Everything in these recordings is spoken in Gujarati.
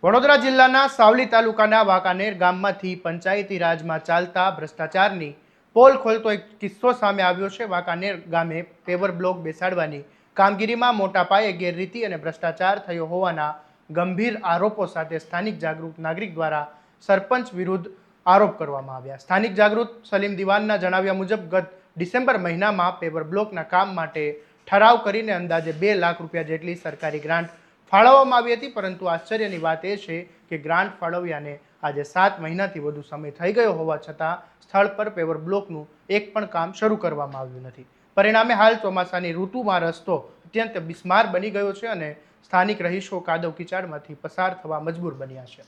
વડોદરા જિલ્લાના સાવલી તાલુકાના વાંકાનેર ગામમાંથી પંચાયતી રાજમાં ચાલતા ભ્રષ્ટાચારની પોલ ખોલતો એક કિસ્સો સામે આવ્યો છે। વાંકાનેર ગામે પેવર બ્લોક બેસાડવાની કામગીરીમાં મોટા પાયે ગેરરીતિ અને ભ્રષ્ટાચાર થયો હોવાના ગંભીર આરોપો સાથે સ્થાનિક જાગૃત નાગરિક દ્વારા સરપંચ વિરુદ્ધ આરોપ કરવામાં આવ્યા। સ્થાનિક જાગૃત સલીમ દિવાનના જણાવ્યા મુજબ ગત ડિસેમ્બર મહિનામાં પેવર બ્લોકના કામ માટે ઠરાવ કરીને અંદાજે 2 લાખ રૂપિયા જેટલી સરકારી ગ્રાન્ટ ફાળવવામાં આવી હતી, પરંતુ આશ્ચર્યની વાત એ છે કે ગ્રાન્ટ ફાળવ્યાને આજે 7 મહિનાથી વધુ સમય થઈ ગયો હોવા છતાં સ્થળ પર પેવર બ્લોકનું એક પણ કામ શરૂ કરવામાં આવ્યું નથી। પરિણામે હાલ ચોમાસાની ઋતુમાં રસ્તો અત્યંત બિસ્માર બની ગયો છે અને સ્થાનિક રહીશો કાદવ કિચડમાંથી પસાર થવા મજબૂર બન્યા છે।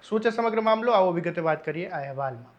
શું છે સમગ્ર મામલો, આવો વિગતે વાત કરીએ આ અહેવાલમાં।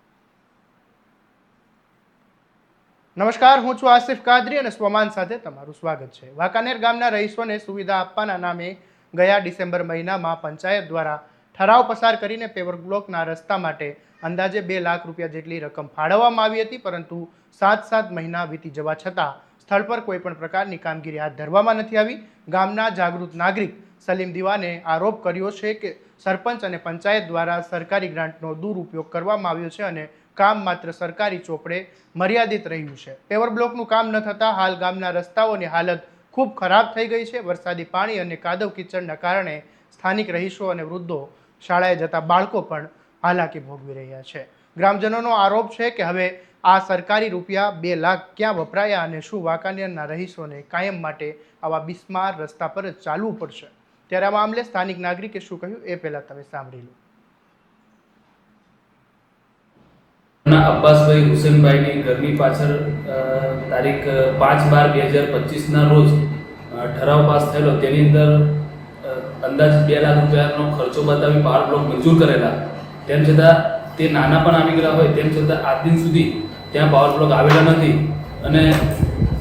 નમસ્કાર, હું છું આસિફ કાદરી અને સ્વમાન સાથે તમારું સ્વાગત છે। વાંકાનેર ગામના રહીશોને સુવિધા આપવાના નામે ગયા ડિસેમ્બર મહિનામાં પંચાયત દ્વારા ઠરાવ પસાર કરીને પેવર બ્લોકના રસ્તા માટે અંદાજે 2 લાખ રૂપિયા જેટલી રકમ ફાળવવામાં આવી હતી, પરંતુ 7 મહિના વીતી જવા છતાં સ્થળ પર કોઈ પણ પ્રકારની કામગીરી હાથ ધરવામાં નથી આવી। ગામના જાગૃત નાગરિક સલીમ દિવાને આરોપ કર્યો છે કે સરપંચ અને પંચાયત દ્વારા સરકારી ગ્રાન્ટનો દુરુપયોગ કરવામાં આવ્યો છે અને કામ માત્ર સરકારી ચોપડે મર્યાદિત રહ્યું છે। પેવર બ્લોકનું કામ ન થતાં હાલ ગામના રસ્તાઓની હાલત ખૂબ ખરાબ થઈ ગઈ છે। વરસાદી પાણી અને કાદવ કિચડના કારણે સ્થાનિક રહીશો અને વૃદ્ધો, શાળાએ જતા બાળકો પણ હાલાકી ભોગવી રહ્યા છે। ગ્રામજનોનો આરોપ છે કે હવે આ સરકારી રૂપિયા 2 લાખ ક્યાં વપરાયા અને શું વાંકાનેરના રહીશોને કાયમ માટે આવા બિસ્માર રસ્તા પર જ ચાલવું પડશે? ત્યારે આ મામલે સ્થાનિક નાગરિકે શું કહ્યું એ પહેલા તમે સાંભળી લો। અબ્બાસભાઈ હુસેનભાઈની ઘરની પાછળ તારીખ 5/12/2025ના રોજ ઠરાવ પાસ થયેલો, તેની અંદર અંદાજ 2 લાખ રૂપિયાનો ખર્ચો બતાવી પાવર બ્લોક મંજૂર કરેલા, તેમ છતાં તે નાના પણ આવી ગયા હોય તેમ છતાં આજ દિન સુધી ત્યાં પાવર બ્લોક આવેલા નથી। અને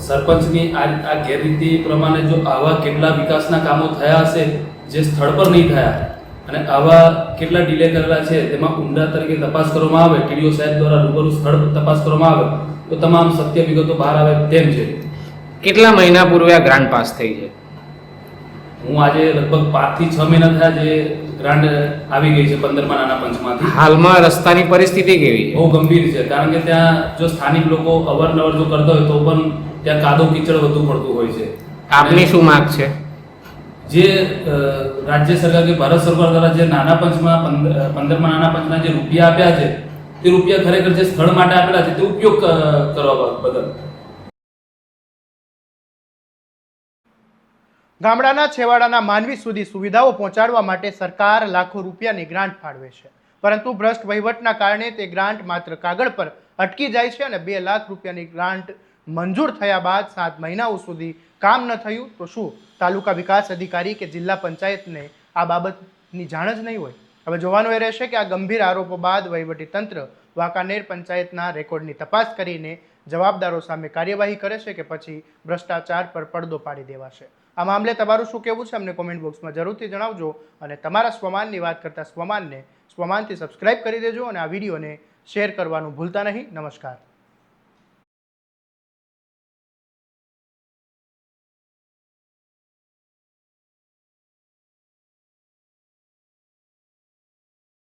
સરપંચની આ ગેરરીતિ પ્રમાણે જો આવા કેટલા વિકાસના કામો થયા હશે જે સ્થળ પર નહીં થયા અને આવા કેટલા ડિલે કરેલા છે તેમાં ઊંડા તરીકે તપાસ કરવામાં આવે, ટીડીઓ સાહેબ દ્વારા રૂબરૂ સ્થળ તપાસ કરવામાં આવે તો તમામ સત્ય વિગતો બહાર આવે તેમ છે। કેટલા મહિના પૂર્વે આ ગ્રાન્ટ પાસ થઈ છે? હું આજે લગભગ 5 થી 6 મહિના થયા જે ગ્રાન્ટ આવી ગઈ છે 15મા નાના પંચમાંથી। હાલમાં રસ્તાની પરિસ્થિતિ કેવી છે? બહુ ગંભીર છે, કારણ કે ત્યાં જો સ્થાનિક લોકો અવારનવાર જો કરતા હોય તો પણ ત્યાં કાદવ કીચડ વધુ પડતું હોય છે। આપની શું માંગ છે? જે રાજ્ય સરકાર કે ભારત સરકાર દ્વારા જે નાના પંચમાં 15મા નાના પંચના જે રૂપિયા આપ્યા છે તે રૂપિયા ખરેખર જે સ્થળ માટે આપેલા છે તે ઉપયોગ કરવા બદલ ગામડાના છેવાડાના માનવી સુધી સુવિધાઓ પહોંચાડવા માટે સરકાર લાખો રૂપિયાની ગ્રાન્ટ ફાળવે છે, પરંતુ ભ્રષ્ટ વહીવટના કારણે તે ગ્રાન્ટ માત્ર કાગળ પર અટકી જાય છે અને 2 લાખ રૂપિયાની ગ્રાન્ટ મંજૂર થયા બાદ 7 મહિનાઓ સુધી કામ ન થયું તો શું તાલુકા વિકાસ અધિકારી કે જિલ્લા પંચાયતને આ બાબતની જાણ જ નહીં હોય? હવે જોવાનું એ રહેશે કે આ ગંભીર આરોપો બાદ વહીવટીતંત્ર વાંકાનેર પંચાયતના રેકોર્ડની તપાસ કરીને જવાબદારો સામે કાર્યવાહી કરે છે કે પછી ભ્રષ્ટાચાર પર પડદો પાડી દેવાશે। આ મામલે તમારું શું કહેવું છે અમને કોમેન્ટ બોક્સમાં જરૂરથી જણાવજો અને તમારા સ્વમાનની વાત કરતા સ્વમાનથી સબસ્ક્રાઇબ કરી દેજો અને આ વિડીયોને શેર કરવાનું ભૂલતા નહીં। નમસ્કાર।